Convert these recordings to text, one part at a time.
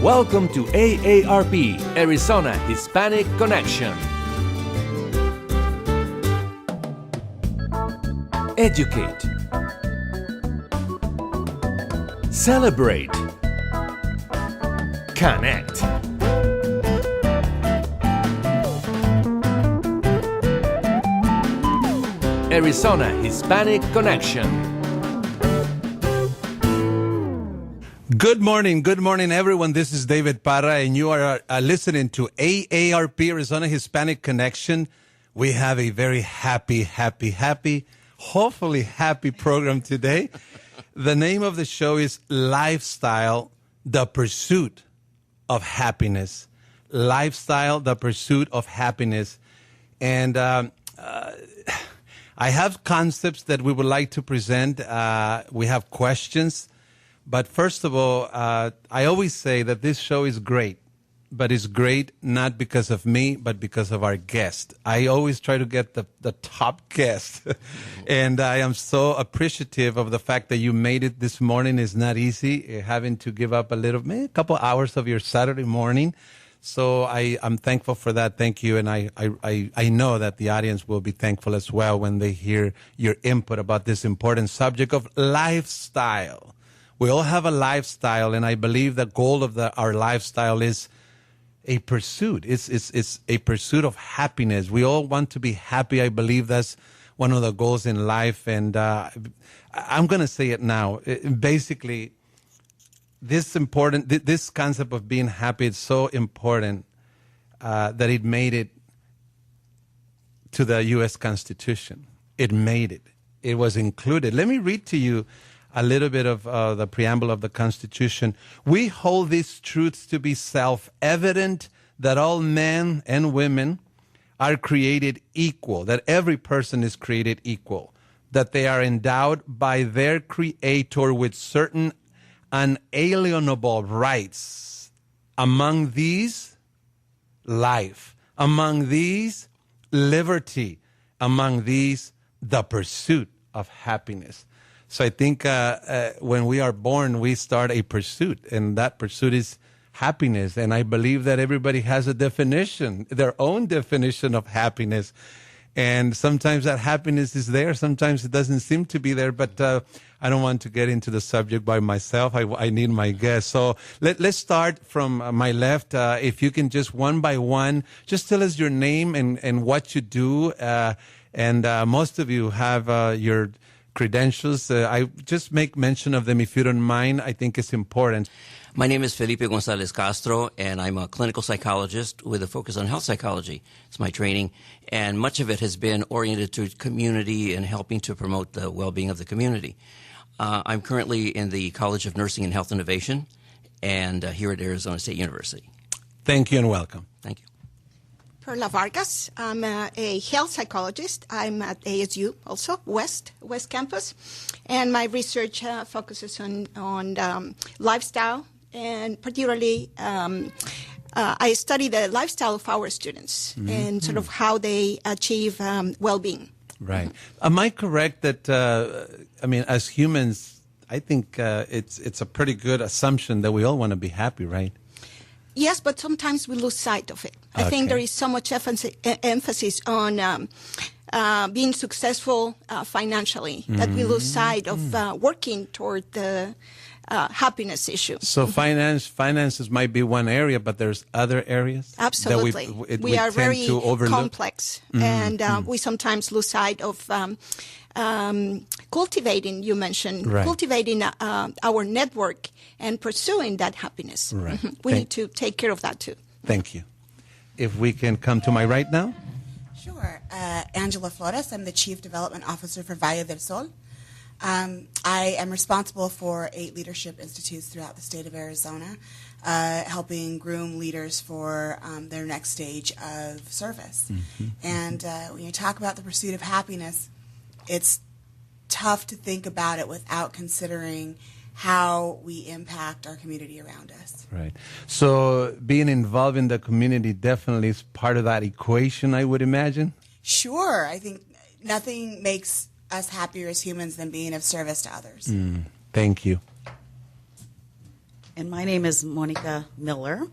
Welcome to AARP, Arizona Hispanic Connection. Educate. Celebrate. Connect. Arizona Hispanic Connection. Good morning, everyone. This is David Parra, and you are listening to AARP, Arizona Hispanic Connection. We have a very happy, hopefully happy program today. The name of the show is Lifestyle, the Pursuit of Happiness. Lifestyle, the Pursuit of Happiness. And I have concepts that we would like to present. We have questions. But first of all, I always say that this show is great, but it's great not because of me, but because of our guest. I always try to get the top guest. And I am so appreciative of the fact that you made it this morning. It's not easy, having to give up maybe a couple hours of your Saturday morning. So I'm thankful for that. Thank you. And I know that the audience will be thankful as well when they hear your input about this important subject of lifestyle. We all have a lifestyle, and I believe the goal of our lifestyle is a pursuit. It's a pursuit of happiness. We all want to be happy. I believe that's one of the goals in life, and I'm going to say it now. Basically, this concept of being happy is so important that it made it to the U.S. Constitution. It made it. It was included. Let me read to you a little bit of the preamble of the Constitution. We hold these truths to be self-evident, that all men and women are created equal, that every person is created equal, that they are endowed by their Creator with certain unalienable rights. Among these, life. Among these, liberty. Among these, the pursuit of happiness. So I think when we are born, we start a pursuit, and that pursuit is happiness. And I believe that everybody has a definition, their own definition of happiness. And sometimes that happiness is there, sometimes it doesn't seem to be there, but I don't want to get into the subject by myself. I need my guest. So let's start from my left. If you can just one by one, just tell us your name and what you do. And most of you have your credentials. I just make mention of them if you don't mind. I think it's important. My name is Felipe Gonzalez Castro, and I'm a clinical psychologist with a focus on health psychology. It's my training, and much of it has been oriented to community and helping to promote the well-being of the community. I'm currently in the College of Nursing and Health Innovation, and here at Arizona State University. Thank you and welcome. Thank you. Perla Vargas. I'm a health psychologist. I'm at ASU also, West Campus. And my research focuses on lifestyle, and particularly I study the lifestyle of our students and sort of how they achieve well-being. Right. Am I correct that, as humans, I think it's a pretty good assumption that we all want to be happy, right? Yes, but sometimes we lose sight of it. I think there is so much emphasis on being successful financially that we lose sight of working toward the happiness issue. So finances might be one area, but there's other areas? Absolutely. That we are very complex, and we sometimes lose sight of cultivating, you mentioned, cultivating our network and pursuing that happiness. Right. We need to take care of that too. Thank you. If we can come to my right now. Sure. Angela Flores. I'm the Chief Development Officer for Valle del Sol. I am responsible for 8 leadership institutes throughout the state of Arizona, helping groom leaders for their next stage of service. And when you talk about the pursuit of happiness, it's tough to think about it without considering how we impact our community around us. Right. So being involved in the community definitely is part of that equation, I would imagine? Sure. I think nothing makes us happier as humans than being of service to others. Thank you. And my name is Monica Miller,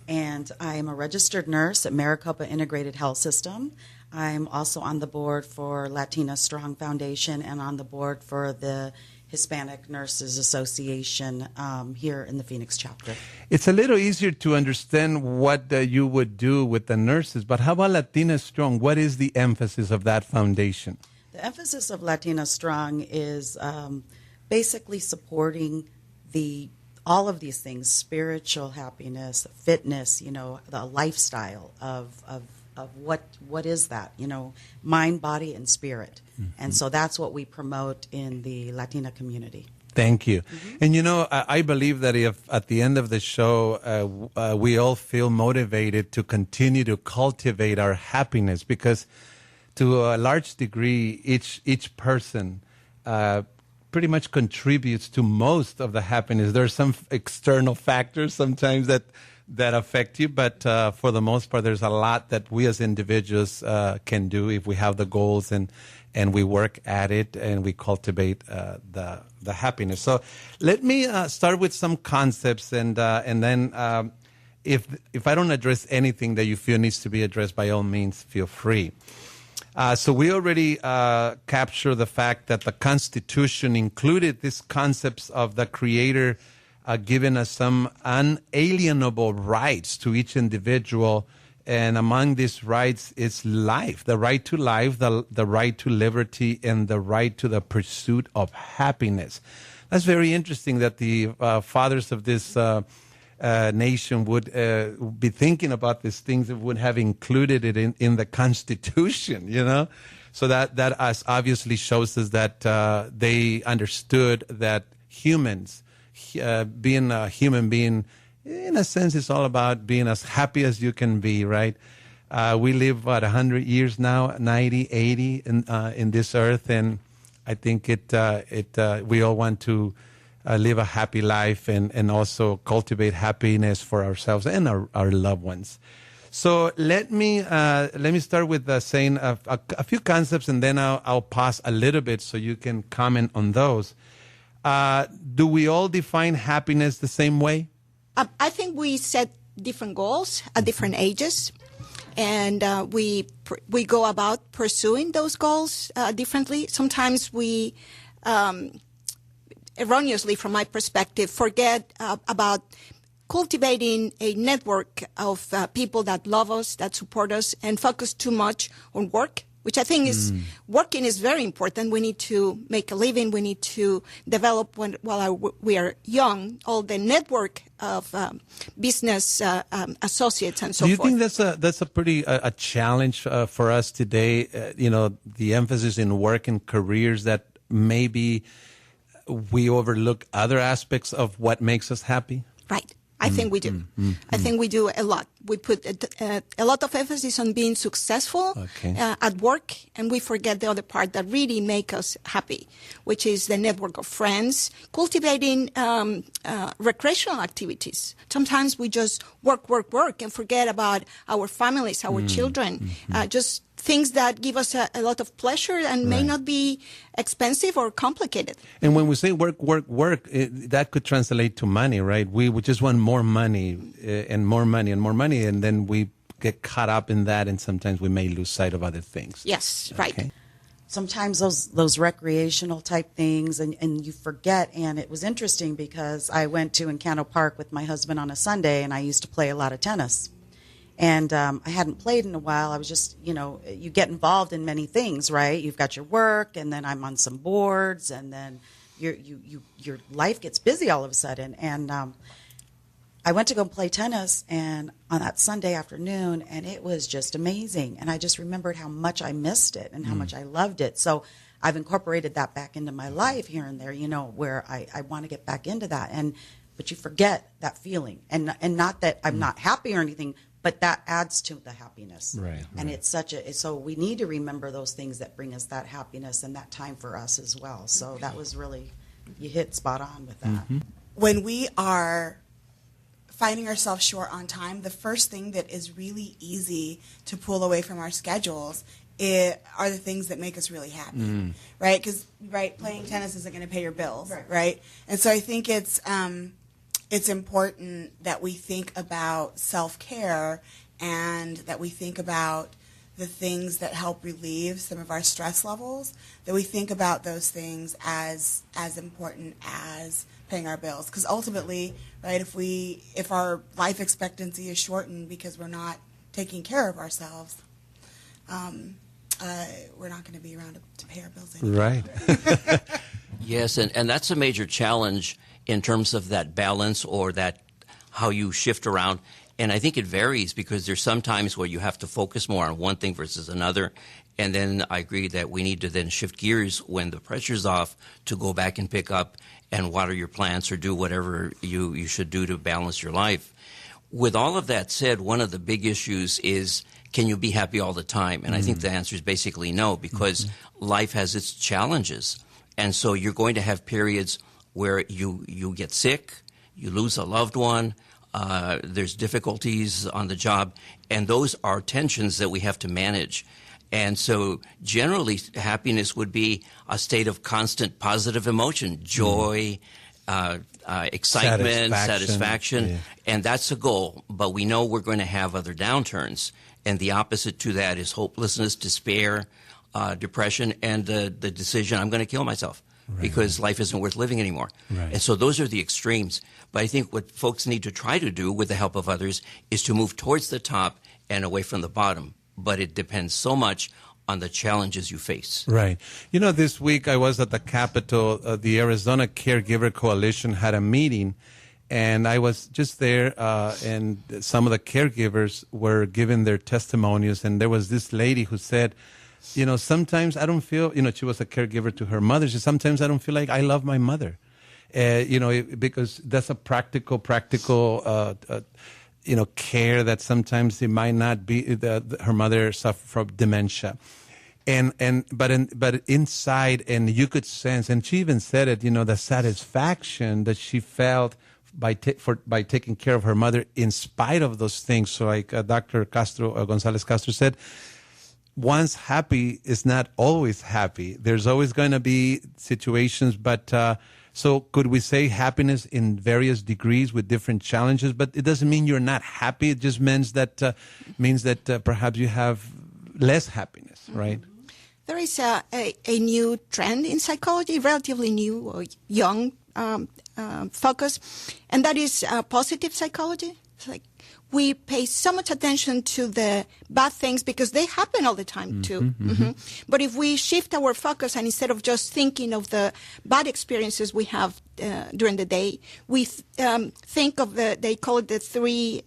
and I am a registered nurse at Maricopa Integrated Health System. I'm also on the board for Latina Strong Foundation and on the board for the Hispanic Nurses Association here in the Phoenix chapter. It's a little easier to understand what you would do with the nurses, but how about Latina Strong? What is the emphasis of that foundation? The emphasis of Latina Strong is basically supporting all of these things: spiritual happiness, fitness, the lifestyle of what is that, mind, body, and spirit. Mm-hmm. And so that's what we promote in the Latina community. Thank you. Mm-hmm. And I believe that if at the end of the show we all feel motivated to continue to cultivate our happiness, because to a large degree each person pretty much contributes to most of the happiness. There are some external factors sometimes that affect you, but for the most part, there's a lot that we as individuals can do if we have the goals and we work at it and we cultivate the happiness. So let me start with some concepts, and then if I don't address anything that you feel needs to be addressed, by all means, feel free. So we already captured the fact that the Constitution included these concepts of the Creator giving us some unalienable rights to each individual. And among these rights is life, the right to life, the right to liberty, and the right to the pursuit of happiness. That's very interesting that the fathers of this nation would be thinking about these things and would have included it in the Constitution, So that obviously shows us that they understood that humans, being a human being, in a sense, it's all about being as happy as you can be, right? We live, 100 years now, 90, 80 in this earth, and I think we all want to live a happy life and also cultivate happiness for ourselves and our loved ones. So let me start with saying a few concepts, and then I'll pause a little bit so you can comment on those. Do we all define happiness the same way? I think we set different goals at different ages, and we go about pursuing those goals differently. Sometimes we erroneously, from my perspective, forget about cultivating a network of people that love us, that support us, and focus too much on work, which I think working is very important. We need to make a living. We need to develop, while we are young, all the network of business associates and so forth. Do you think that's a pretty a challenge for us today? The emphasis in work and careers, that maybe we overlook other aspects of what makes us happy? Right. I think we do. I think we do a lot. We put a lot of emphasis on being successful at work, and we forget the other part that really make us happy, which is the network of friends, cultivating recreational activities. Sometimes we just work, and forget about our families, our children, just things that give us a lot of pleasure and may not be expensive or complicated. And when we say work, that could translate to money, right? We would just want more money and more money and more money, and then we get caught up in that, and sometimes we may lose sight of other things. Yes, right. Okay. Sometimes those recreational type things, and you forget. And it was interesting because I went to Encanto Park with my husband on a Sunday, and I used to play a lot of tennis. And I hadn't played in a while. I was just, you get involved in many things, right? You've got your work, and then I'm on some boards, and then your life gets busy all of a sudden. And I went to go play tennis, and on that Sunday afternoon, and it was just amazing. And I just remembered how much I missed it and how much I loved it. So I've incorporated that back into my life here and there, where I want to get back into that. But you forget that feeling, and not that I'm not happy or anything, but that adds to the happiness. Right. And it's so we need to remember those things that bring us that happiness and that time for us as well. So that was really, you hit spot on with that. When we are finding ourselves short on time, the first thing that is really easy to pull away from our schedules are the things that make us really happy, right? Because playing tennis isn't going to pay your bills, right? And so I think it's it's important that we think about self-care and that we think about the things that help relieve some of our stress levels, that we think about those things as important as paying our bills. Because ultimately, right, if our life expectancy is shortened because we're not taking care of ourselves, we're not going to be around to pay our bills anymore. Right. Yes, and that's a major challenge in terms of that balance or that how you shift around. And I think it varies because there's some times where you have to focus more on one thing versus another. And then I agree that we need to then shift gears when the pressure's off to go back and pick up and water your plants or do whatever you should do to balance your life. With all of that said, one of the big issues is, can you be happy all the time? And I think the answer is basically no, because life has its challenges. And so you're going to have periods where you get sick, you lose a loved one, there's difficulties on the job, and those are tensions that we have to manage. And so generally happiness would be a state of constant positive emotion, joy, excitement, satisfaction, Yeah. and that's a goal. But we know we're going to have other downturns, and the opposite to that is hopelessness, despair, depression, and the decision, I'm going to kill myself. Right. Because life isn't worth living anymore. Right. And so those are the extremes. But I think what folks need to try to do with the help of others is to move towards the top and away from the bottom. But it depends so much on the challenges you face. Right. You know, this week I was at the Capitol. The Arizona Caregiver Coalition had a meeting, and I was just there, and some of the caregivers were giving their testimonials, and there was this lady who said, you know, sometimes I don't feel, you know, she was a caregiver to her mother. She said, sometimes I don't feel like I love my mother, you know, because that's a practical, you know, care that sometimes it might not be. Her mother suffered from dementia, but inside, and you could sense, and she even said it, you know, the satisfaction that she felt by taking care of her mother in spite of those things. So, like Dr. Gonzalez Castro said, one's happy is not always happy. There's always going to be situations, but so could we say happiness in various degrees with different challenges? But it doesn't mean you're not happy. It just means that perhaps you have less happiness, right? There is a new trend in psychology, relatively new or young focus, and that is positive psychology. It's like we pay so much attention to the bad things because they happen all the time too. But if we shift our focus and instead of just thinking of the bad experiences we have during the day, we think of they call it the three,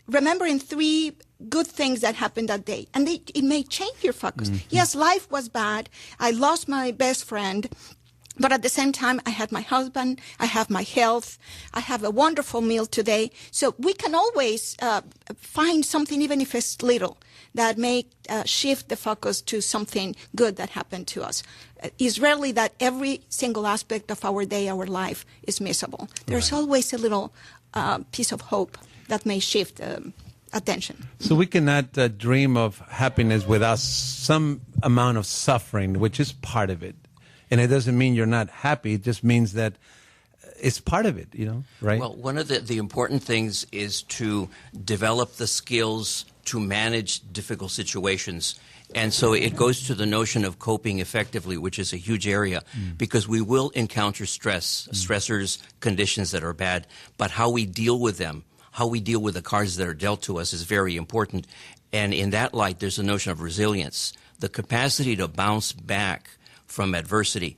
remembering three good things that happened that day. And it may change your focus. Yes, life was bad. I lost my best friend. But at the same time, I had my husband, I have my health, I have a wonderful meal today. So we can always find something, even if it's little, that may shift the focus to something good that happened to us. It's rarely that every single aspect of our day, our life, is miserable. There's always a little piece of hope that may shift attention. So we cannot dream of happiness without some amount of suffering, which is part of it. And it doesn't mean you're not happy. It just means that it's part of it, you know, right? Well, one of the important things is to develop the skills to manage difficult situations. And so it goes to the notion of coping effectively, which is a huge area, because we will encounter stressors, conditions that are bad, but how we deal with them, how we deal with the cards that are dealt to us is very important. And in that light, there's a notion of resilience, the capacity to bounce back from adversity.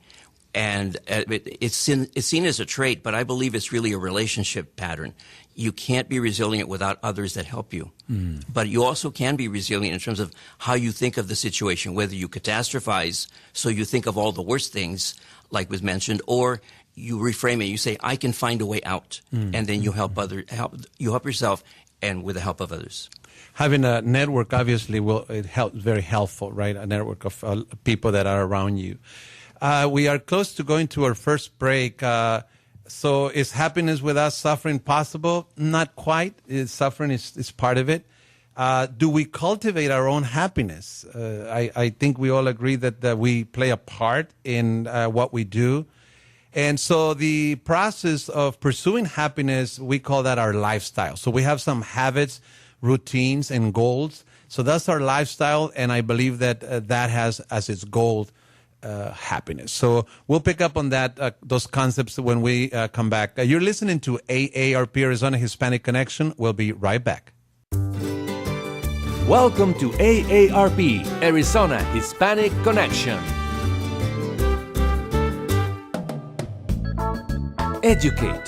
And it's seen as a trait, but I believe it's really a relationship pattern. You can't be resilient without others that help you. But you also can be resilient in terms of how you think of the situation, whether you catastrophize, so you think of all the worst things, like was mentioned, or you reframe it. You say, I can find a way out. And then you help yourself and with the help of others. Having a network obviously very helpful, right? A network of people that are around you. We are close to going to our first break. So is happiness without suffering possible? Not quite. Suffering is part of it. Do we cultivate our own happiness? I think we all agree that we play a part in what we do. And so the process of pursuing happiness, we call that our lifestyle. So we have some habits, routines, and goals. So that's our lifestyle, and I believe that that has as its goal happiness. So we'll pick up on that, those concepts when we come back. You're listening to AARP, Arizona Hispanic Connection. We'll be right back. Welcome to AARP, Arizona Hispanic Connection. Educate.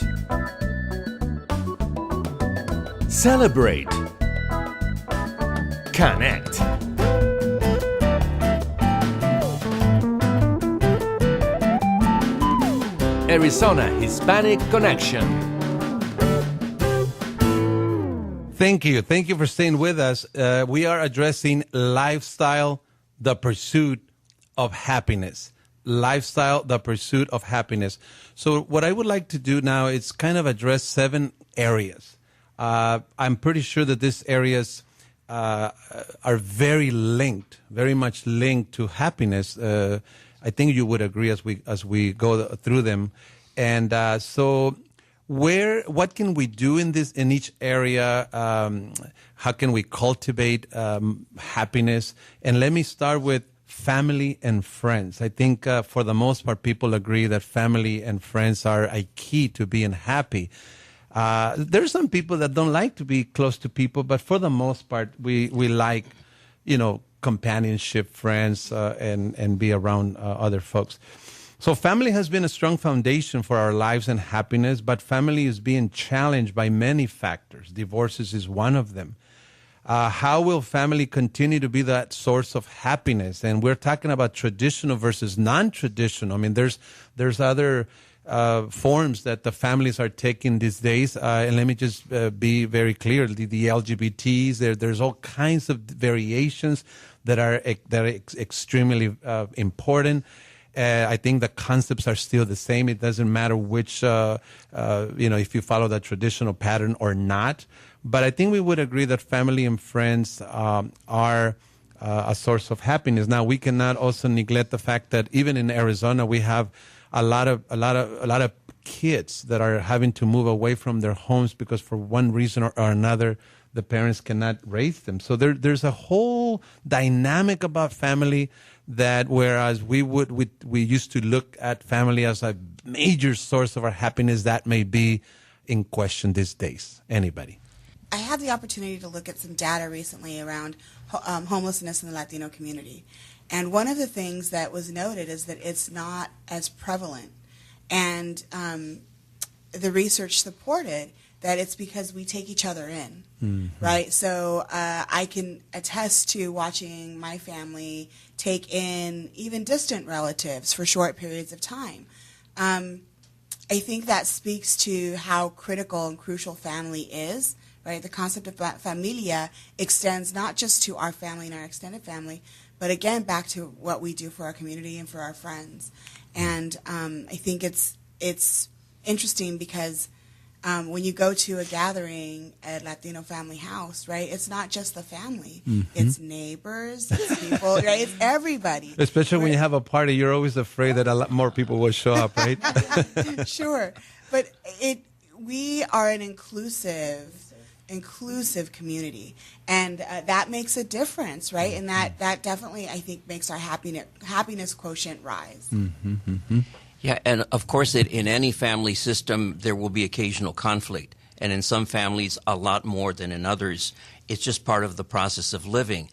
Celebrate. Connect. Arizona Hispanic Connection. Thank you. Thank you for staying with us. We are addressing lifestyle, the pursuit of happiness. Lifestyle, the pursuit of happiness. So what I would like to do now is kind of address 7 areas. I'm pretty sure that these areas are very much linked to happiness. I think you would agree as we go through them. And so what can we do in each area? How can we cultivate happiness? And let me start with family and friends. I think for the most part, people agree that family and friends are a key to being happy. There are some people that don't like to be close to people, but for the most part, we like, companionship, friends, and be around other folks. So family has been a strong foundation for our lives and happiness, but family is being challenged by many factors. Divorces is one of them. How will family continue to be that source of happiness? And we're talking about traditional versus non-traditional. I mean, there's other forms that the families are taking these days. And let me just be very clear: the LGBTs. There's all kinds of variations that are extremely important. I think the concepts are still the same. It doesn't matter which, if you follow the traditional pattern or not. But I think we would agree that family and friends are a source of happiness. Now, we cannot also neglect the fact that even in Arizona, we have a lot of kids that are having to move away from their homes because for one reason or another, the parents cannot raise them. So there's a whole dynamic about family that whereas we used to look at family as a major source of our happiness, that may be in question these days. Anybody? I had the opportunity to look at some data recently around homelessness in the Latino community. And one of the things that was noted is that it's not as prevalent. And the research supported that it's because we take each other in, right? So I can attest to watching my family take in even distant relatives for short periods of time. I think that speaks to how critical and crucial family is. Right, the concept of familia extends not just to our family and our extended family, but again back to what we do for our community and for our friends. And I think it's interesting because when you go to a gathering at Latino Family House, right, it's not just the family. It's neighbors, it's people, right? It's everybody. Especially when you have a party, you're always afraid that a lot more people will show up, right? Sure. But we are an inclusive community, and that makes a difference, right? And that definitely, I think, makes our happiness quotient rise. Yeah, and of course, in any family system, there will be occasional conflict, and in some families, a lot more than in others. It's just part of the process of living,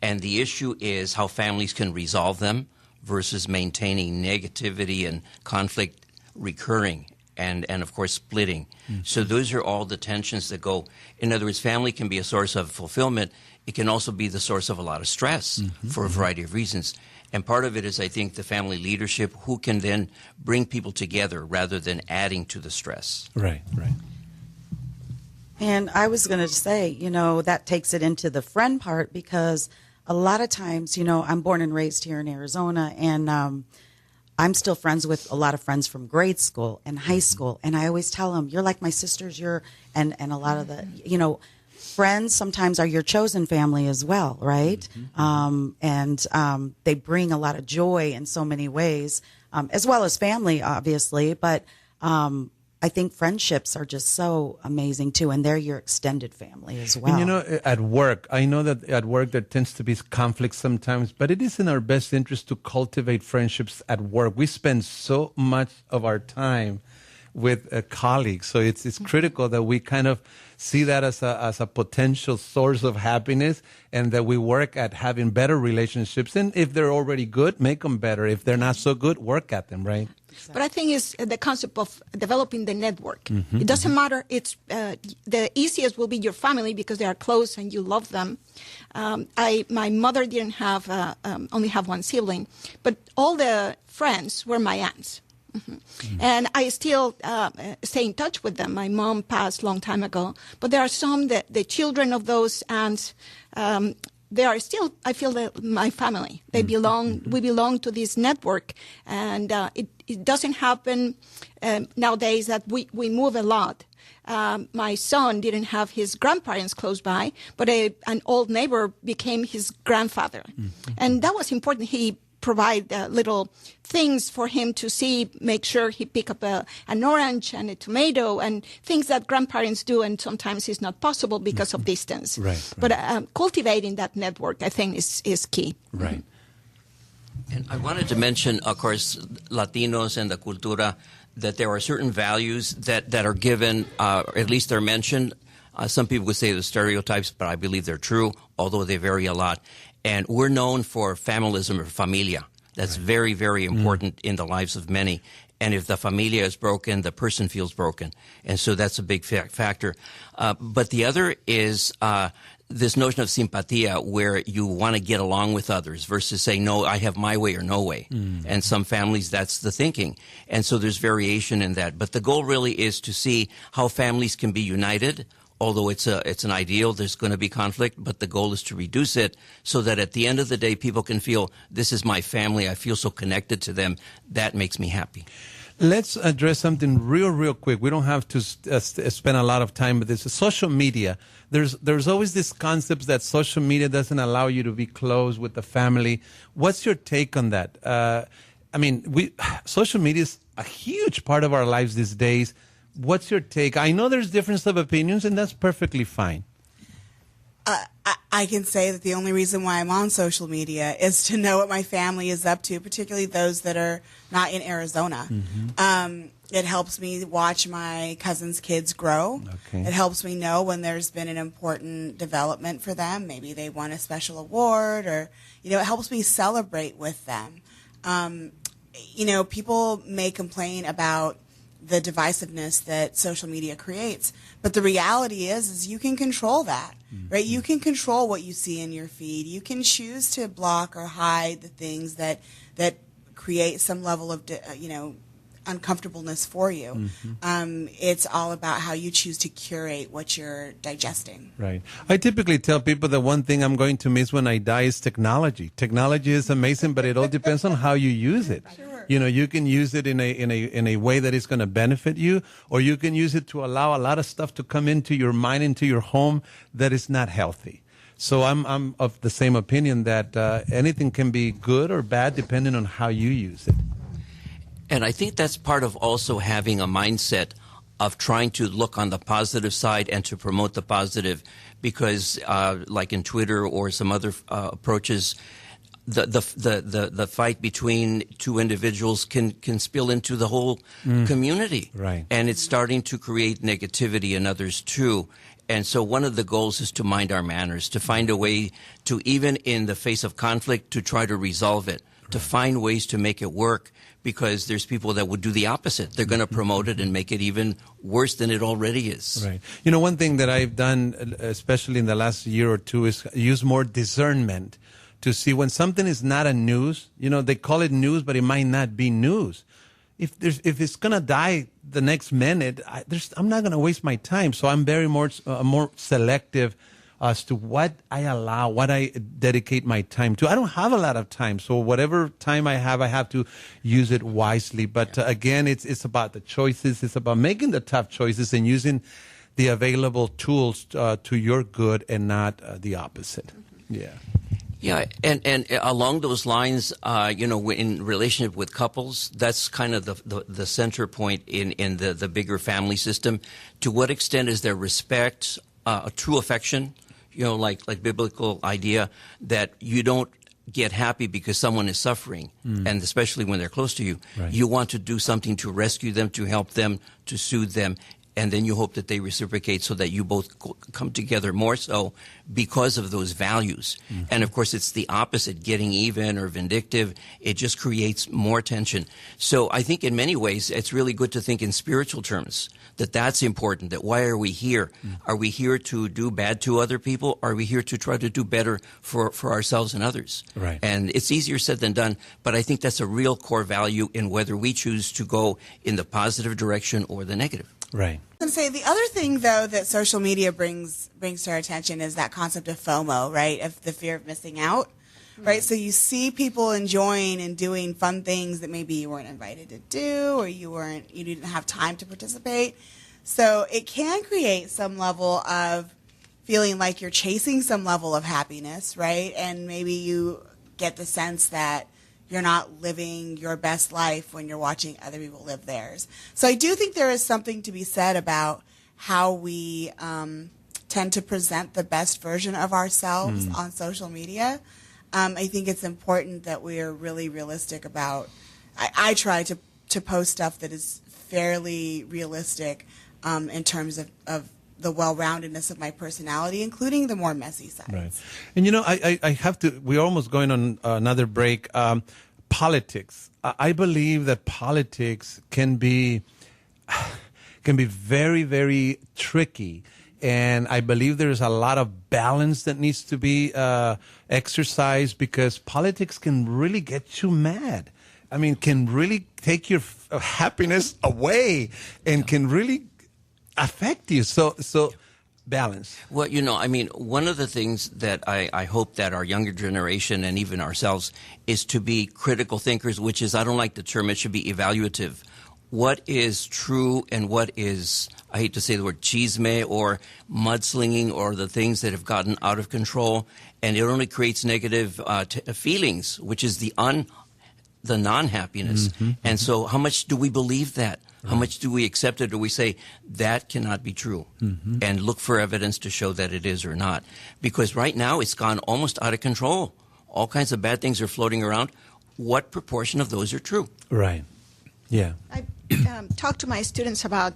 and the issue is how families can resolve them versus maintaining negativity and conflict recurring. And of course, splitting. So those are all the tensions that go. In other words, family can be a source of fulfillment. It can also be the source of a lot of stress for a variety of reasons. And part of it is, I think, the family leadership who can then bring people together rather than adding to the stress. Right. And I was going to say, that takes it into the friend part because a lot of times, I'm born and raised here in Arizona, and I'm still friends with a lot of friends from grade school and high school. And I always tell them, you're like my sisters, and a lot of the, friends sometimes are your chosen family as well, right? They bring a lot of joy in so many ways, as well as family, obviously. But I think friendships are just so amazing too, and they're your extended family as well. And at work, I know that at work there tends to be conflict sometimes, but it is in our best interest to cultivate friendships at work. We spend so much of our time with colleagues, so it's critical that we kind of see that as a potential source of happiness, and that we work at having better relationships. And if they're already good, make them better. If they're not so good, work at them, right? But I think it's the concept of developing the network. It doesn't matter. It's the easiest will be your family because they are close and you love them. My mother didn't have only have one sibling, but all the friends were my aunts. And I still stay in touch with them. My mom passed a long time ago, but there are some that the children of those aunts, they are still, I feel, my family. They belong, we belong to this network, and it doesn't happen nowadays that we move a lot. My son didn't have his grandparents close by, but an old neighbor became his grandfather. And that was important. He provide little things for him to see, make sure he pick up an orange and a tomato and things that grandparents do, and sometimes it's not possible because of distance. Right. But cultivating that network, I think, is key. Right. And I wanted to mention, of course, Latinos and the cultura, that there are certain values that are given, or at least they're mentioned. Some people would say they're stereotypes, but I believe they're true, although they vary a lot. And we're known for familism or familia. That's very, very important in the lives of many. And if the familia is broken, the person feels broken. And so that's a big factor. But the other is this notion of simpatia, where you want to get along with others versus saying, no, I have my way or no way. And some families, that's the thinking. And so there's variation in that. But the goal really is to see how families can be united. Although it's an ideal, there's going to be conflict, but the goal is to reduce it so that at the end of the day, people can feel, this is my family, I feel so connected to them, that makes me happy. Let's address something real quick. We don't have to spend a lot of time with this. Social media. There's always this concept that social media doesn't allow you to be close with the family. What's your take on that? Social media is a huge part of our lives these days. What's your take? I know there's difference of opinions, and that's perfectly fine. I can say that the only reason why I'm on social media is to know what my family is up to, particularly those that are not in Arizona. It helps me watch my cousin's kids grow. Okay. It helps me know when there's been an important development for them. Maybe they won a special award, or, it helps me celebrate with them. People may complain about the divisiveness that social media creates, but the reality is you can control that, right? You can control what you see in your feed. You can choose to block or hide the things that create some level of uncomfortableness for you. It's all about how you choose to curate what you're digesting. Right. I typically tell people that one thing I'm going to miss when I die is technology. Technology is amazing, but it all depends on how you use it. Sure. You can use it in a way that is going to benefit you, or you can use it to allow a lot of stuff to come into your mind, into your home, that is not healthy. So I'm of the same opinion that anything can be good or bad depending on how you use it. And I think that's part of also having a mindset of trying to look on the positive side and to promote the positive, because like in Twitter or some other approaches, the fight between two individuals can spill into the whole community. Right. And it's starting to create negativity in others too. And so one of the goals is to mind our manners, to find a way to, even in the face of conflict, to try to resolve it, to find ways to make it work, because there's people that would do the opposite. They're going to promote it and make it even worse than it already is. Right. One thing that I've done, especially in the last year or two, is use more discernment to see when something is not a news. They call it news, but it might not be news. If it's gonna die the next minute, I'm not gonna waste my time. So I'm very more selective as to what I allow, what I dedicate my time to. I don't have a lot of time, so whatever time I have to use it wisely. But again, it's about the choices. It's about making the tough choices and using the available tools to your good and not the opposite. Yeah. Yeah, and along those lines, in relationship with couples, that's kind of the center point in the bigger family system. To what extent is there respect, a true affection, like biblical idea that you don't get happy because someone is suffering, and especially when they're close to you. Right. You want to do something to rescue them, to help them, to soothe them, and then you hope that they reciprocate so that you both come together more so because of those values. And of course, it's the opposite, getting even or vindictive. It just creates more tension. So I think in many ways, it's really good to think in spiritual terms, that that's important, that why are we here? Are we here to do bad to other people? Are we here to try to do better for ourselves and others? Right. And it's easier said than done, but I think that's a real core value in whether we choose to go in the positive direction or the negative. Right. I was going to say, the other thing, though, that social media brings to our attention is that concept of FOMO, right, of the fear of missing out, right? So you see people enjoying and doing fun things that maybe you weren't invited to do, or you didn't have time to participate. So it can create some level of feeling like you're chasing some level of happiness, right? And maybe you get the sense that you're not living your best life when you're watching other people live theirs. So I do think there is something to be said about how we tend to present the best version of ourselves on social media. I think it's important that we are really realistic about, I try to post stuff that is fairly realistic in terms of the well-roundedness of my personality, including the more messy sides. Right. And I have to, we're almost going on another break. Politics. I believe that politics can be very, very tricky. And I believe there's a lot of balance that needs to be exercised, because politics can really get you mad. I mean, can really take your happiness away and can really affect you. So balance. Well, one of the things that I hope that our younger generation and even ourselves is to be critical thinkers, which is, I don't like the term, it should be evaluative. What is true and what is, I hate to say the word chisme or mudslinging, or the things that have gotten out of control, and it only creates negative feelings, which is the non-happiness. And so how much do we believe that? How much do we accept it, or we say that cannot be true, and look for evidence to show that it is or not? Because right now it's gone almost out of control. All kinds of bad things are floating around. What proportion of those are true? Right. Yeah. I talk to my students about,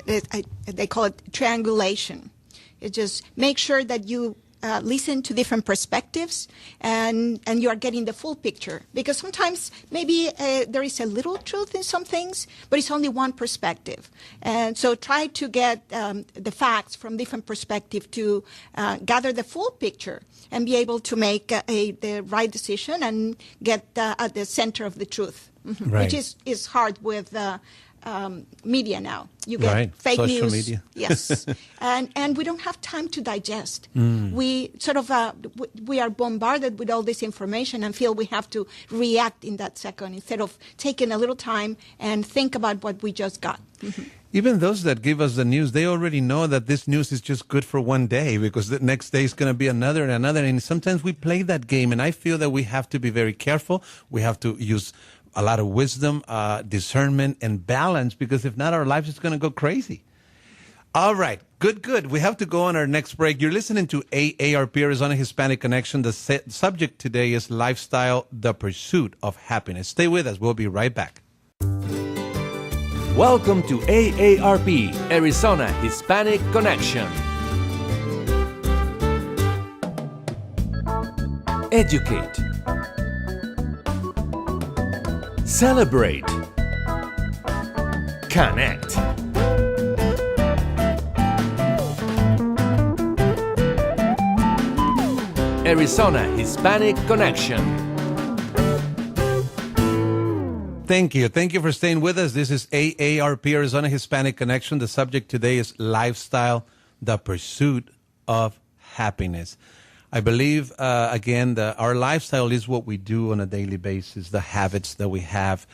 they call it triangulation. It just make sure that you listen to different perspectives and you are getting the full picture. Because sometimes maybe there is a little truth in some things, but it's only one perspective. And so try to get the facts from different perspectives to gather the full picture and be able to make the right decision and get at the center of the truth, Right. which is hard with media now. You get Right. fake Social news. media. Yes. And we don't have time to digest. We sort of, we are bombarded with all this information and feel we have to react in that second instead of taking a little time and think about what we just got. Even those that give us the news, they already know that this news is just good for one day, because the next day is going to be another and another. And sometimes we play that game. And I feel that we have to be very careful. We have to use a lot of wisdom, discernment, and balance, because if not, our lives is going to go crazy. All right. Good. We have to go on our next break. You're listening to AARP, Arizona Hispanic Connection. The subject today is lifestyle, the pursuit of happiness. Stay with us. We'll be right back. Welcome to AARP, Arizona Hispanic Connection. Educate. Celebrate. Connect. Arizona Hispanic Connection. Thank you. Thank you for staying with us. This is AARP, Arizona Hispanic Connection. The subject today is lifestyle, the pursuit of happiness. I believe, again, our lifestyle is what we do on a daily basis, the habits that we have,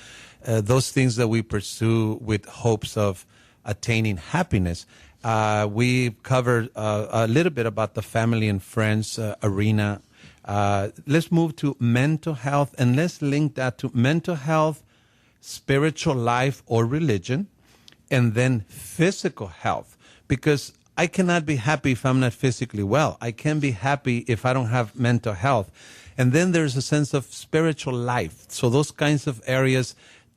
those things that we pursue with hopes of attaining happiness. We covered a little bit about the family and friends arena. Let's move to mental health, and let's link that to mental health, spiritual life or religion, and then physical health. Because I cannot be happy if I'm not physically well. I can't be happy if I don't have mental health. And then there's a sense of spiritual life. So those kinds of areas,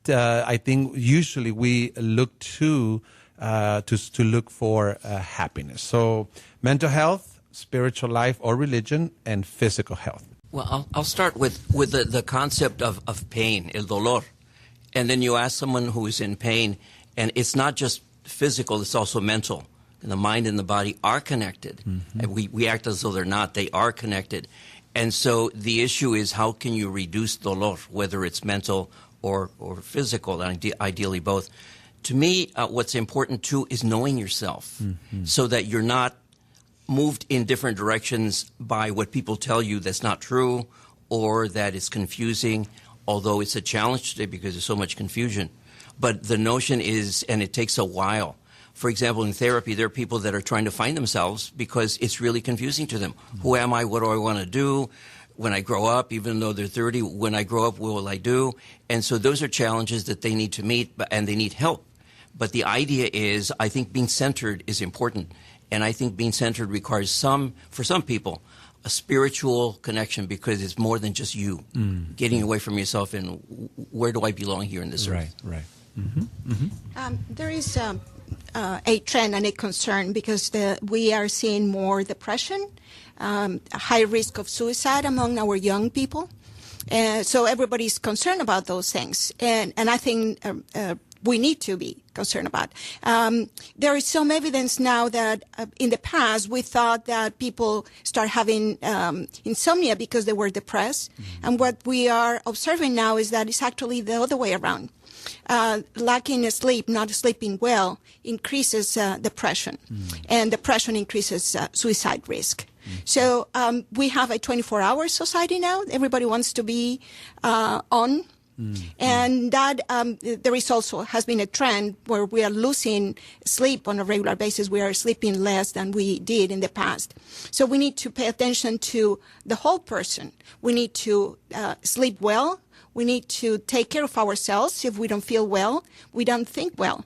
I think usually we look to look for happiness. So mental health, spiritual life or religion, and physical health. Well, I'll start with the concept of pain, el dolor. And then you ask someone who is in pain, and it's not just physical, it's also mental. And the mind and the body are connected. Mm-hmm. And we act as though they're not. They are connected. And so the issue is, how can you reduce dolor, whether it's mental or physical, and ideally both. To me, what's important too is knowing yourself, so that you're not moved in different directions by what people tell you that's not true, or that is confusing, although it's a challenge today because there's so much confusion. But the notion is, and it takes a while. For example, in therapy, there are people that are trying to find themselves because it's really confusing to them. Who am I? What do I want to do? When I grow up, even though they're 30, when I grow up, what will I do? And so those are challenges that they need to meet, and they need help. But the idea is, I think being centered is important. And I think being centered requires for some people, a spiritual connection, because it's more than just you. Getting away from yourself and where do I belong here in this earth? Right. There is a trend and a concern because we are seeing more depression, high risk of suicide among our young people. So everybody's concerned about those things. And I think we need to be concerned about. There is some evidence now that in the past we thought that people start having insomnia because they were depressed. And what we are observing now is that it's actually the other way around. Lacking sleep, not sleeping well, increases depression. And depression increases suicide risk. So we have a 24-hour society now. Everybody wants to be on. And that there is also has been a trend where we are losing sleep on a regular basis. We are sleeping less than we did in the past. So we need to pay attention to the whole person. We need to sleep well. We need to take care of ourselves. If we don't feel well, we don't think well.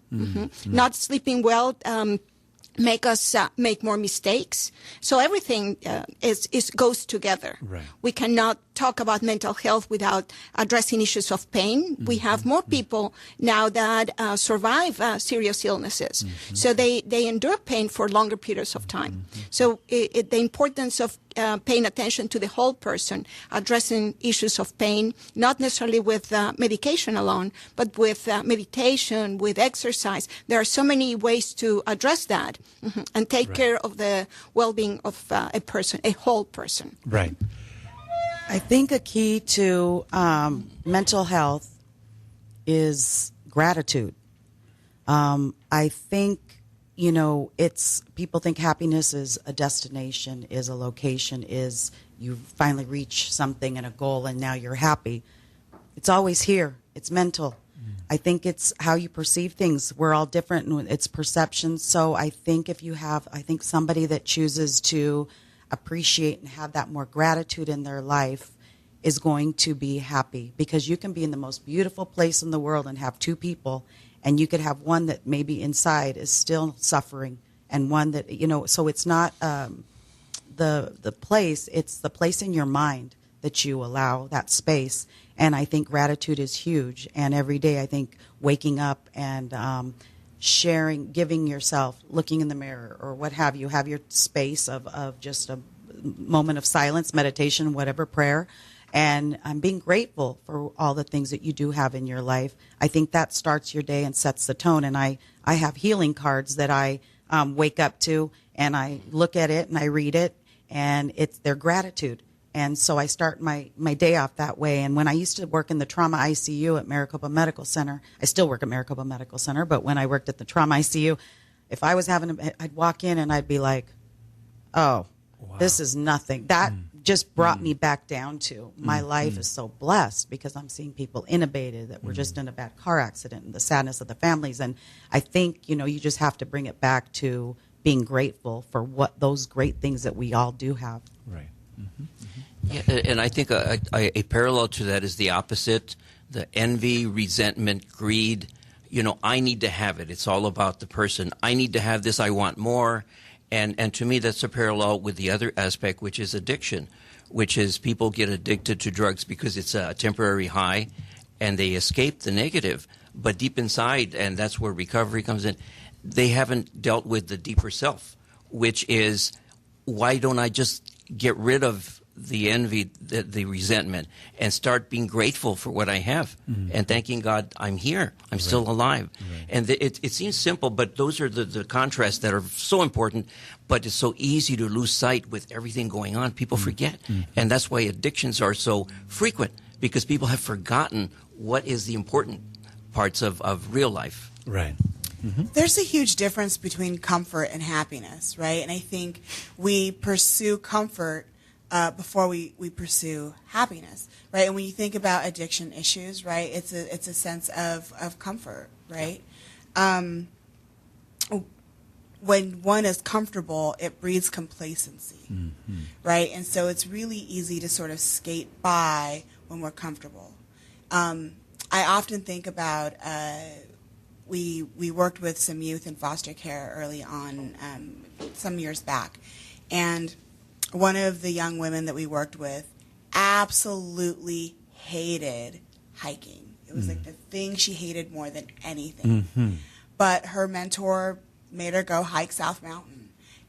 Not sleeping well make us make more mistakes. So everything goes together. Right. We cannot talk about mental health without addressing issues of pain. We have more people now that survive serious illnesses. So they endure pain for longer periods of time. So the importance of paying attention to the whole person, addressing issues of pain, not necessarily with medication alone, but with meditation, with exercise. There are so many ways to address that and take care of the well-being of a person, a whole person. Right. I think a key to mental health is gratitude. I think, it's people think happiness is a destination, is a location, is you finally reach something and a goal and now you're happy. It's always here. It's mental. I think it's how you perceive things. We're all different and it's perception. So I think somebody that chooses to appreciate and have that more gratitude in their life is going to be happy, because you can be in the most beautiful place in the world and have two people, and you could have one that maybe inside is still suffering, and one that, so it's not the place, it's the place in your mind that you allow that space. And I think gratitude is huge. And every day I think waking up and sharing, giving yourself, looking in the mirror or what have you, have your space of just a moment of silence, meditation, whatever, prayer, and being grateful for all the things that you do have in your life. I think that starts your day and sets the tone. And I have healing cards that I wake up to, and I look at it and I read it, and it's their gratitude. And so I start my day off that way. And when I used to work in the trauma ICU at Maricopa Medical Center, I still work at Maricopa Medical Center, but when I worked at the trauma ICU, if I was I'd walk in and I'd be like, oh, wow, this is nothing. That just brought me back down to my life is so blessed, because I'm seeing people intubated that were just in a bad car accident, and the sadness of the families. And I think, you just have to bring it back to being grateful for what those great things that we all do have. Right. Yeah, and I think a parallel to that is the opposite: the envy, resentment, greed. I need to have it. It's all about the person. I need to have this. I want more. And to me, that's a parallel with the other aspect, which is addiction, which is people get addicted to drugs because it's a temporary high, and they escape the negative. But deep inside, and that's where recovery comes in, they haven't dealt with the deeper self, which is, why don't I just get rid of the envy, the resentment, and start being grateful for what I have, and thanking God I'm here, I'm still alive. Right. And it seems simple, but those are the contrasts that are so important, but it's so easy to lose sight with everything going on. People forget, and that's why addictions are so frequent, because people have forgotten what is the important parts of real life. Right. There's a huge difference between comfort and happiness, right? And I think we pursue comfort before we pursue happiness, right? And when you think about addiction issues, right, it's a sense of comfort, right? When one is comfortable, it breeds complacency, right? And so it's really easy to sort of skate by when we're comfortable. I often think about we worked with some youth in foster care early on, some years back, and one of the young women that we worked with absolutely hated hiking. It was like the thing she hated more than anything. But her mentor made her go hike South Mountain.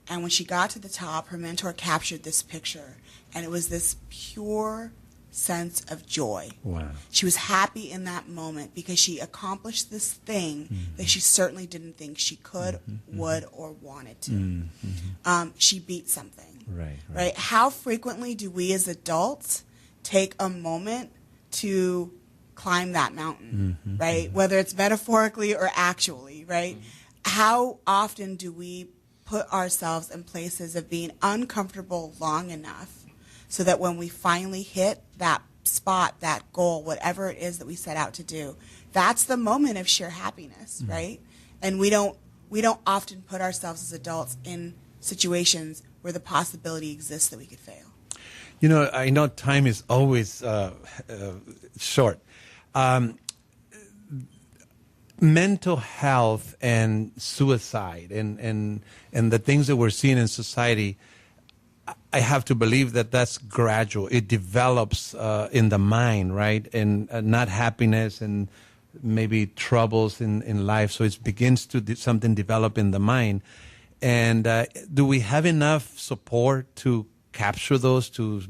And when she got to the top, her mentor captured this picture. And it was this pure sense of joy. Wow. She was happy in that moment because she accomplished this thing that she certainly didn't think she could, would, or wanted to. She beat something. Right. How frequently do we as adults take a moment to climb that mountain, right? Whether it's metaphorically or actually, right? How often do we put ourselves in places of being uncomfortable long enough so that when we finally hit that spot, that goal, whatever it is that we set out to do, that's the moment of sheer happiness, right? And we don't often put ourselves as adults in situations where the possibility exists that we could fail. I know time is always short. Mental health and suicide and the things that we're seeing in society, I have to believe that that's gradual. It develops in the mind, right? And not happiness and maybe troubles in life. So it begins to something develop in the mind. And do we have enough support to capture those, to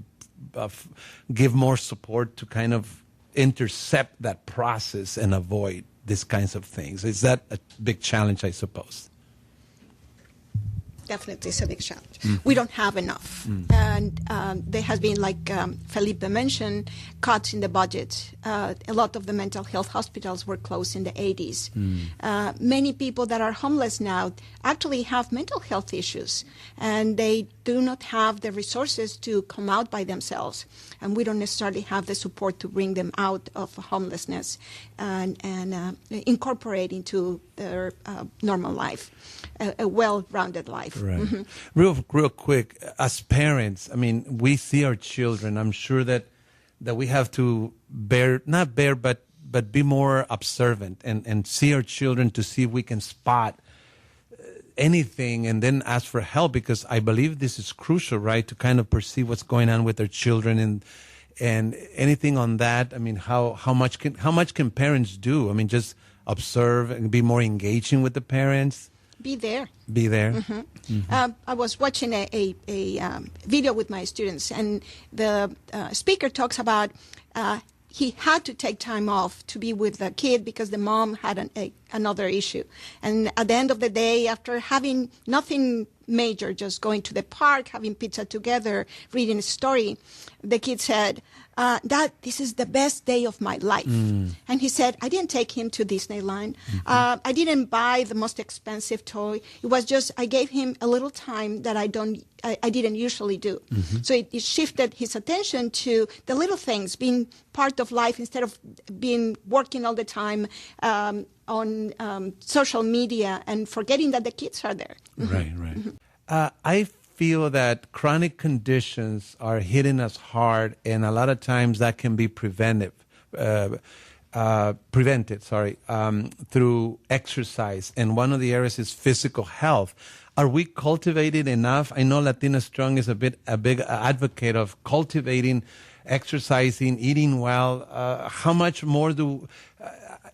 give more support to kind of intercept that process and avoid these kinds of things? Is that a big challenge, I suppose? Definitely, it's a big challenge. We don't have enough. And there has been, like Felipe mentioned, cuts in the budget. A lot of the mental health hospitals were closed in the 80s. Many people that are homeless now actually have mental health issues, and they do not have the resources to come out by themselves. And we don't necessarily have the support to bring them out of homelessness and incorporate into their normal life, a well-rounded life. Right. Real quick, as parents, I mean, we see our children. I'm sure that we have to but be more observant and see our children to see if we can spot anything and then ask for help, because I believe this is crucial, right, to kind of perceive what's going on with their children and anything on that. I mean, how much can parents do? I mean, just observe and be more engaging with the parents. Be there. I was watching a video with my students, and the speaker talks about he had to take time off to be with the kid because the mom had another issue. And at the end of the day, after having nothing major, just going to the park, having pizza together, reading a story, the kid said, Dad, this is the best day of my life. And he said, I didn't take him to Disneyland. I didn't buy the most expensive toy. It was just, I gave him a little time that I didn't usually do. So it shifted his attention to the little things, being part of life instead of being working all the time on social media and forgetting that the kids are there. Right. I feel that chronic conditions are hitting us hard, and a lot of times that can be prevented through exercise. And one of the areas is physical health. Are we cultivating enough? I know Latina Strong is a big advocate of cultivating, exercising, eating well. How much more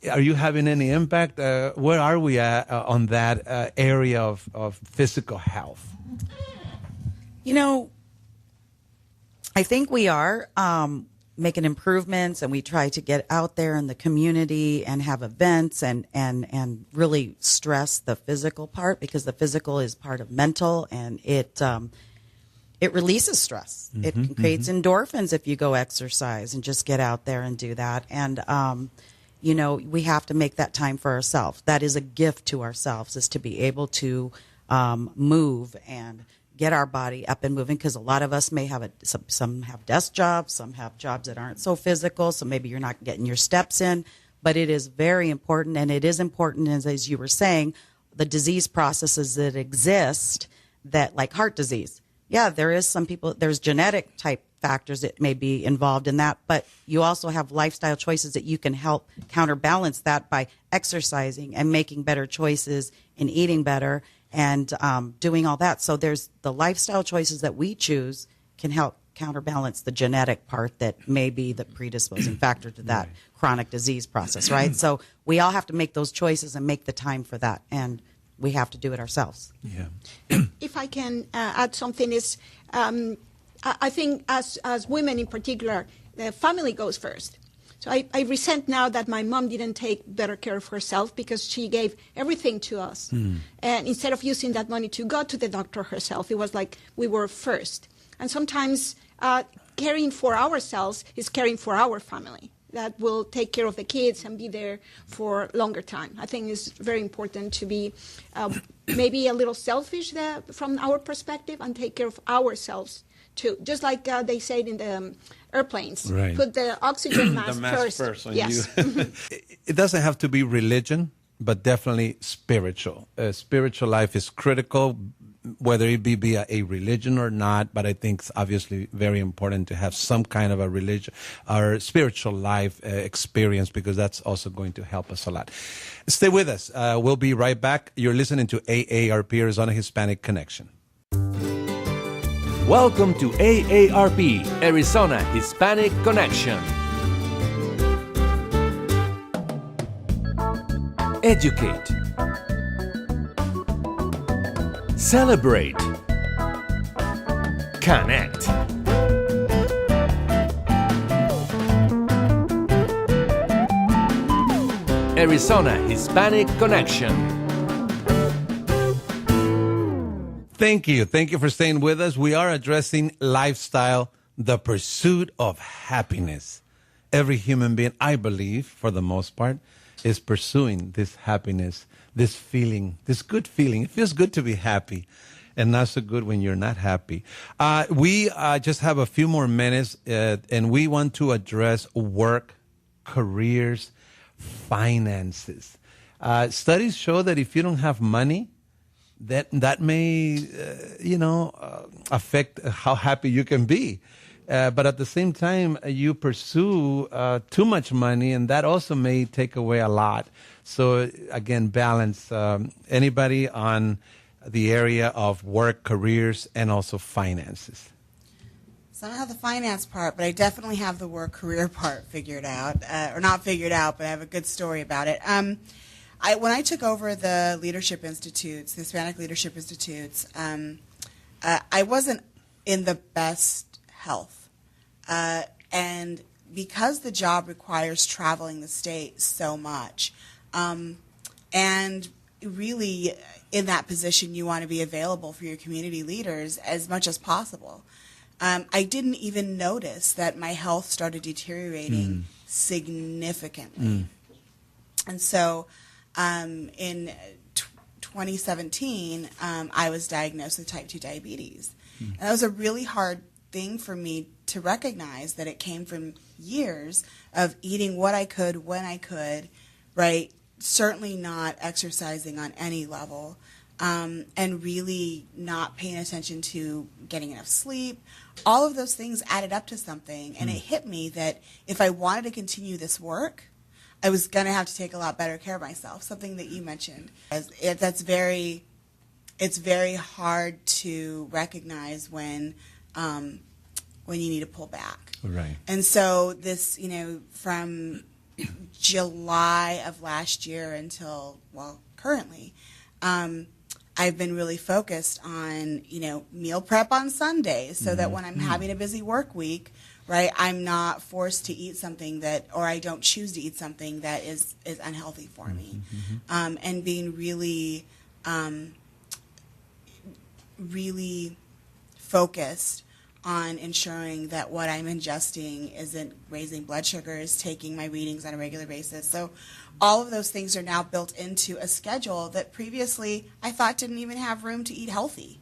are you having any impact? Where are we at on that area of physical health? I think we are making improvements, and we try to get out there in the community and have events and really stress the physical part, because the physical is part of mental, and it releases stress. It creates endorphins if you go exercise and just get out there and do that. And we have to make that time for ourselves. That is a gift to ourselves, is to be able to move and get our body up and moving, because a lot of us may have some have desk jobs, some have jobs that aren't so physical, so maybe you're not getting your steps in. But it is very important, and it is important, as you were saying, the disease processes that exist, that like heart disease. Yeah, there's genetic type factors that may be involved in that, but you also have lifestyle choices that you can help counterbalance that by exercising and making better choices and eating better and doing all that. So there's the lifestyle choices that we choose can help counterbalance the genetic part that may be the predisposing factor to that chronic disease process, right? So we all have to make those choices and make the time for that, and we have to do it ourselves. Yeah. If I can add something, is I think as women in particular, the family goes first. So I resent now that my mom didn't take better care of herself, because she gave everything to us. And instead of using that money to go to the doctor herself, it was like we were first. And sometimes caring for ourselves is caring for our family that will take care of the kids and be there for longer time. I think it's very important to be maybe a little selfish there from our perspective and take care of ourselves too. Just like they said in the airplanes, right. Put the oxygen mask, the mask first on yes. you. It doesn't have to be religion, but definitely spiritual. Spiritual life is critical, whether it be a religion or not, but I think it's obviously very important to have some kind of a religion or spiritual life experience, because that's also going to help us a lot. Stay with us. We'll be right back. You're listening to AARP, Arizona Hispanic Connection. Welcome to AARP, Arizona Hispanic Connection. Educate. Celebrate. Connect. Arizona Hispanic Connection. Thank you. Thank you for staying with us. We are addressing lifestyle, the pursuit of happiness. Every human being, I believe, for the most part, is pursuing this happiness, this feeling, this good feeling. It feels good to be happy, and not so good when you're not happy. We just have a few more minutes, and we want to address work, careers, finances. Studies show that if you don't have money, that may, affect how happy you can be. But at the same time, you pursue too much money, and that also may take away a lot. So, again, balance. Anybody on the area of work, careers, and also finances? So I don't have the finance part, but I definitely have the work career part figured out. Or not figured out, but I have a good story about it. When I took over the Leadership Institutes, the Hispanic Leadership Institutes, I wasn't in the best health. And because the job requires traveling the state so much, and really in that position you want to be available for your community leaders as much as possible, I didn't even notice that my health started deteriorating significantly. And so in 2017, I was diagnosed with type 2 diabetes. And that was a really hard thing for me to recognize, that it came from years of eating what I could, when I could, right, certainly not exercising on any level, and really not paying attention to getting enough sleep. All of those things added up to something, and it hit me that if I wanted to continue this work, I was going to have to take a lot better care of myself, something that you mentioned. It's very hard to recognize when you need to pull back. Right. And so this, from July of last year until, currently, I've been really focused on, meal prep on Sundays so that when I'm having a busy work week, right, I'm not forced to eat something or I don't choose to eat something that is unhealthy for me. And being really, really focused on ensuring that what I'm ingesting isn't raising blood sugars, taking my readings on a regular basis. So all of those things are now built into a schedule that previously I thought didn't even have room to eat healthy,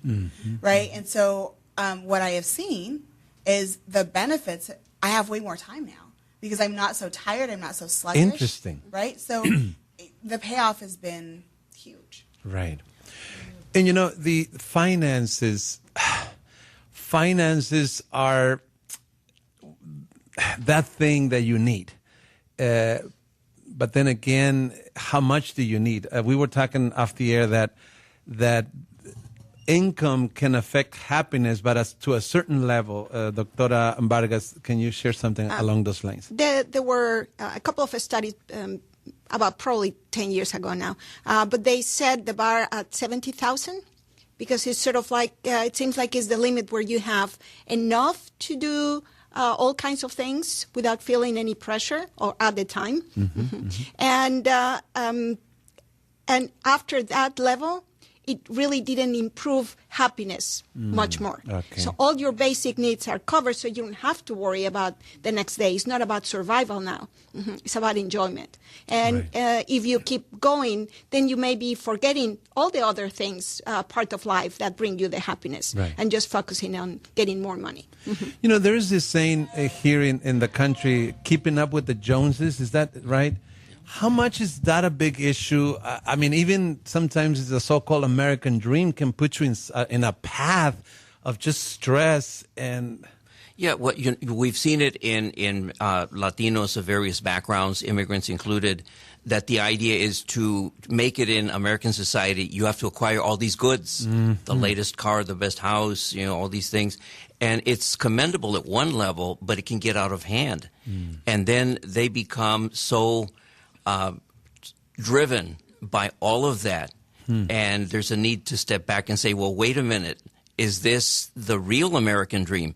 right? And so what I have seen is the benefits. I have way more time now because I'm not so tired, I'm not so sluggish. Interesting. Right? So the payoff has been huge. Right. And the finances are that thing that you need. But then again, how much do you need? We were talking off the air that income can affect happiness, but to a certain level. Doctora Vargas, can you share something along those lines? There were a couple of studies about probably 10 years ago now, but they set the bar at 70,000 because it's sort of like, it seems like it's the limit where you have enough to do all kinds of things without feeling any pressure or at the time. And after that level, it really didn't improve happiness much more. Okay. So all your basic needs are covered, so you don't have to worry about the next day. It's not about survival now. It's about enjoyment. And if you keep going, then you may be forgetting all the other things, part of life that bring you the happiness, and just focusing on getting more money. There's this saying here in the country, keeping up with the Joneses. Is that right? How much is that a big issue? I mean, even sometimes the so-called American dream can put you in a path of just stress and... Yeah, we've seen it in Latinos of various backgrounds, immigrants included, that the idea is to make it in American society, you have to acquire all these goods, the latest car, the best house, all these things. And it's commendable at one level, but it can get out of hand. And then they become so... driven by all of that, and there's a need to step back and say, well, wait a minute, is this the real American dream?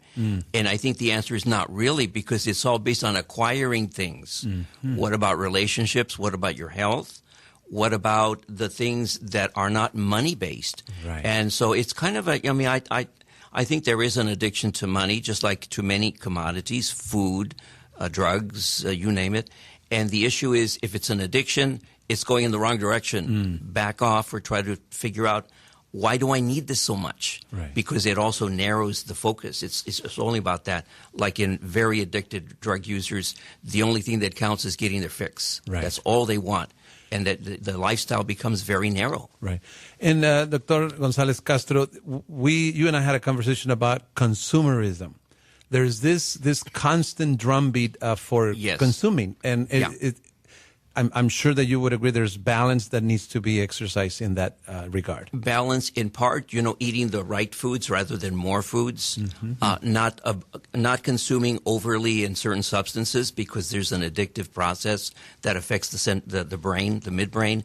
And I think the answer is not really, because it's all based on acquiring things. What about relationships? What about your health? What about the things that are not money-based? Right. And so it's kind of I think there is an addiction to money, just like to many commodities, food, drugs, you name it. And the issue is, if it's an addiction, it's going in the wrong direction. Back off or try to figure out, why do I need this so much? Right. Because it also narrows the focus. It's only about that. Like in very addicted drug users, the only thing that counts is getting their fix. Right. That's all they want. And that the lifestyle becomes very narrow. Right. And Dr. Gonzalez Castro, you and I had a conversation about consumerism. There's this constant drumbeat for consuming, and I'm sure that you would agree there's balance that needs to be exercised in that regard. Balance, in part, eating the right foods rather than more foods, not consuming overly in certain substances, because there's an addictive process that affects the brain, the midbrain,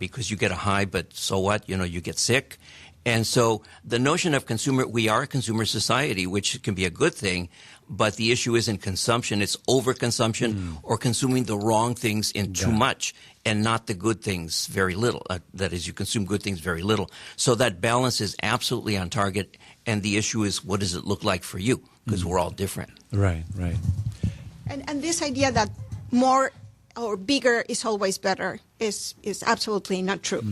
because you get a high, but so what? You get sick. And so the notion of we are a consumer society, which can be a good thing, but the issue isn't consumption, it's overconsumption or consuming the wrong things in too much and not the good things very little. That is, you consume good things very little. So that balance is absolutely on target, and the issue is, what does it look like for you? Because we're all different. Right. And this idea that more or bigger is always better is absolutely not true.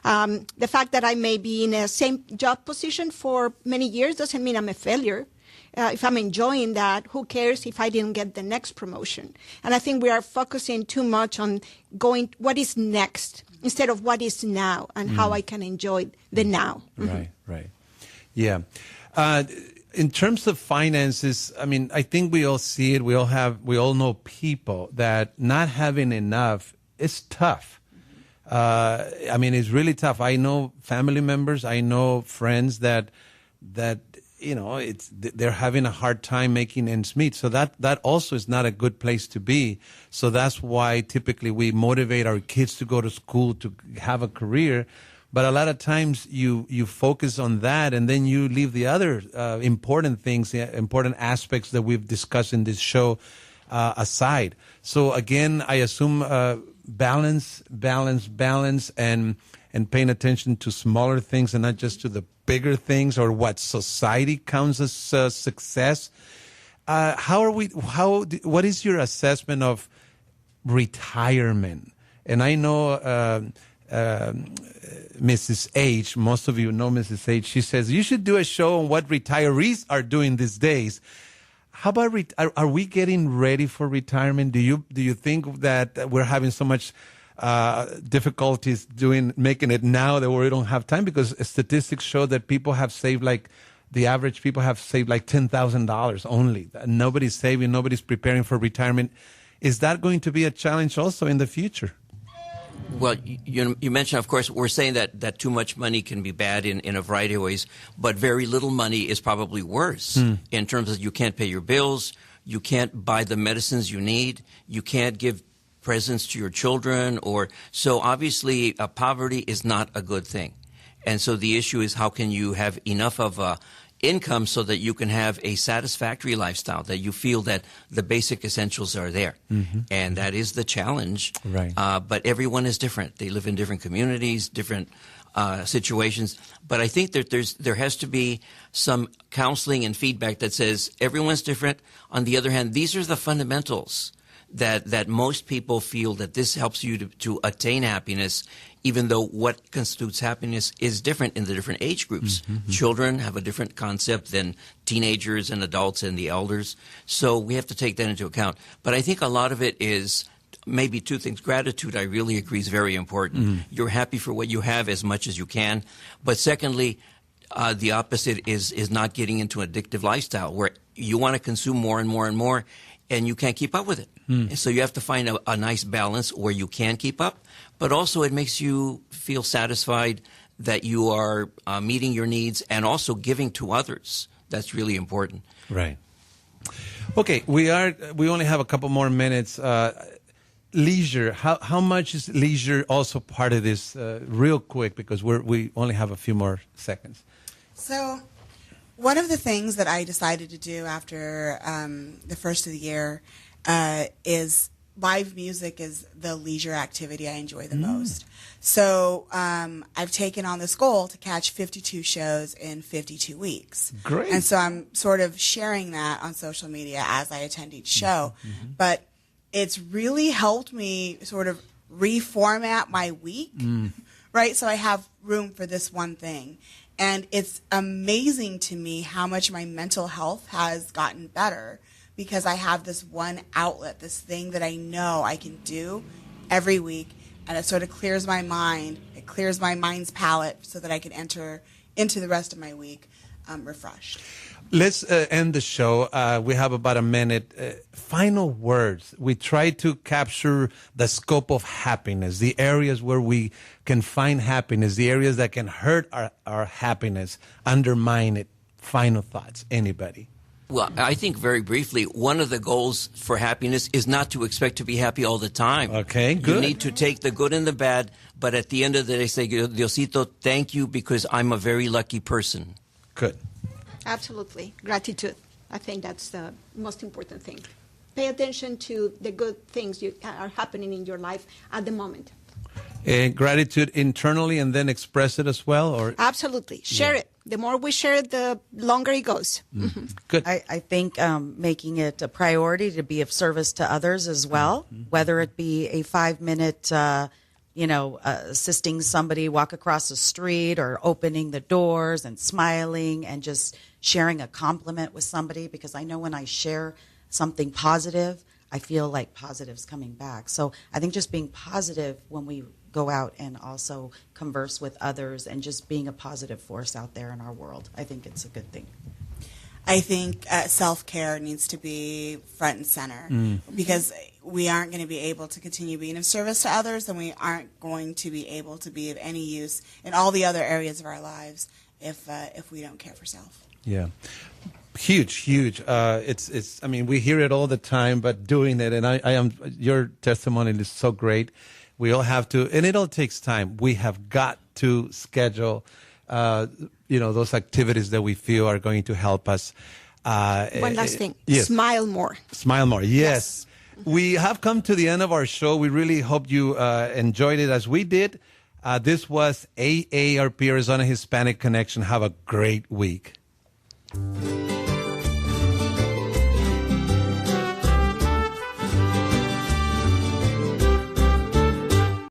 The fact that I may be in a same job position for many years doesn't mean I'm a failure. If I'm enjoying that, who cares if I didn't get the next promotion? And I think we are focusing too much on going, what is next, instead of what is now and how I can enjoy the now. Right. Yeah. In terms of finances, I mean, I think we all see it. We all know people that not having enough is tough. I mean, it's really tough. I know family members, I know friends that they're having a hard time making ends meet. So that also is not a good place to be. So that's why typically we motivate our kids to go to school, to have a career. But a lot of times you focus on that, and then you leave the other important things, the important aspects that we've discussed in this show aside. So again, I assume balance, and paying attention to smaller things and not just to the bigger things or what society counts as success. What is your assessment of retirement? And I know Mrs. H, most of you know Mrs. H, she says, you should do a show on what retirees are doing these days. How about, are we getting ready for retirement? Do you think that we're having so much difficulties making it now that we don't have time? Because statistics show that people have saved the average people have saved like $10,000 only. Nobody's saving, nobody's preparing for retirement. Is that going to be a challenge also in the future? Well, you mentioned, of course, we're saying that too much money can be bad in a variety of ways, but very little money is probably worse in terms of you can't pay your bills, you can't buy the medicines you need, you can't give presents to your children, so obviously poverty is not a good thing. And so the issue is, how can you have enough of a income so that you can have a satisfactory lifestyle, that you feel that the basic essentials are there. And that is the challenge. Right. But everyone is different. They live in different communities, different situations. But I think that there has to be some counseling and feedback that says everyone's different. On the other hand, these are the fundamentals that most people feel that this helps you to attain happiness, even though what constitutes happiness is different in the different age groups. Children have a different concept than teenagers and adults and the elders. So we have to take that into account. But I think a lot of it is maybe two things. Gratitude, I really agree, is very important. You're happy for what you have as much as you can. But secondly, the opposite is not getting into an addictive lifestyle where you want to consume more and more and more, and you can't keep up with it. And so you have to find a nice balance where you can keep up, but also it makes you feel satisfied that you are meeting your needs and also giving to others. That's really important. Right. Okay, we only have a couple more minutes. Leisure, how much is leisure also part of this? Real quick, because we only have a few more seconds. So one of the things that I decided to do after the first of the year is live music is the leisure activity I enjoy the most. So I've taken on this goal to catch 52 shows in 52 weeks. Great. And so I'm sort of sharing that on social media as I attend each show. But it's really helped me sort of reformat my week, right? So I have room for this one thing. And it's amazing to me how much my mental health has gotten better because I have this one outlet, this thing that I know I can do every week, and it sort of clears my mind. It clears my mind's palette so that I can enter into the rest of my week refreshed. Let's end the show. We have about a minute. Final words. We try to capture the scope of happiness, the areas where we can find happiness, the areas that can hurt our happiness, undermine it. Final thoughts. Anybody? Well, I think very briefly, one of the goals for happiness is not to expect to be happy all the time. Okay, good. You need to take the good and the bad, but at the end of the day say, Diosito, thank you because I'm a very lucky person. Good. Absolutely. Gratitude. I think that's the most important thing. Pay attention to the good things that are happening in your life at the moment. Gratitude internally and then express it as well? Or Absolutely. Share it. The more we share it, the longer it goes. Good. I think making it a priority to be of service to others as well, whether it be a 5-minute, assisting somebody walk across the street or opening the doors and smiling and just sharing a compliment with somebody, because I know when I share something positive, I feel like positive's coming back. So I think just being positive when we go out and also converse with others and just being a positive force out there in our world, I think it's a good thing. I think self-care needs to be front and center, because we aren't going to be able to continue being of service to others, and we aren't going to be able to be of any use in all the other areas of our lives if we don't care for self. Yeah. Huge. It's. I mean, we hear it all the time, but doing it, and I am. Your testimony is so great. We all have to, and it all takes time. We have got to schedule, those activities that we feel are going to help us. One last thing. Yes. Smile more. Smile more. Yes. We have come to the end of our show. We really hope you enjoyed it as we did. This was AARP, Arizona Hispanic Connection. Have a great week.